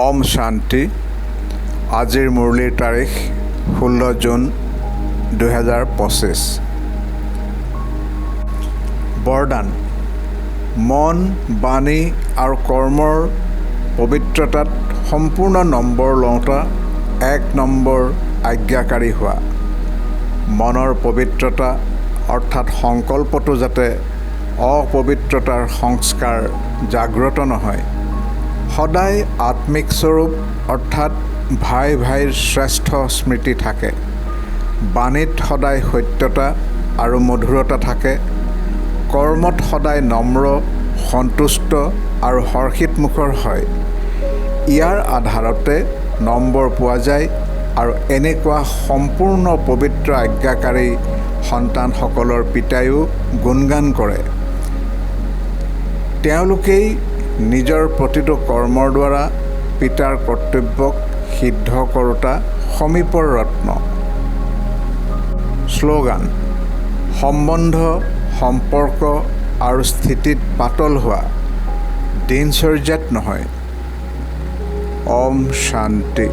ওম শান্তি। আজিৰ মুৰলীৰ তাৰিখ 16 জুন 2025। বৰদান। মন, বাণী আৰু কৰ্মৰ পবিত্ৰতাত সম্পূৰ্ণ নম্বৰ লওঁতা 1 নম্বৰ আজ্ঞাকাৰী হোৱা। মনৰ পবিত্ৰতা অৰ্থাৎ সংকল্পটো যাতে অপবিত্ৰতাৰ সংস্কাৰ জাগ্ৰত নহয়। সদায় আত্মিক স্বৰূপ অৰ্থাৎ ভাই ভাইৰ শ্ৰেষ্ঠ স্মৃতি থাকে। বাণীত সদায় সত্যতা আৰু মধুৰতা থাকে। কৰ্মত সদায় নম্ৰ, সন্তুষ্ট আৰু হৰ্ষিতমুখৰ হয়। ইয়াৰ আধাৰতে নম্বৰ পোৱা যায় আৰু এনেকুৱা সম্পূৰ্ণ পবিত্ৰ আজ্ঞাকাৰী সন্তানসকলৰ পিতায়ো গুণগান কৰে। তেওঁলোকেই নিজৰ প্ৰতিটো কৰ্মৰ দ্বাৰা পিতাৰ কৰ্তব্যক সিদ্ধ কৰোঁতা সমীপৰ ৰত্ন। শ্লোগান। সম্বন্ধ, সম্পৰ্ক আৰু স্থিতিত পাতল হোৱা, দিনচৰ্যাত নহয়। ওম শান্তি।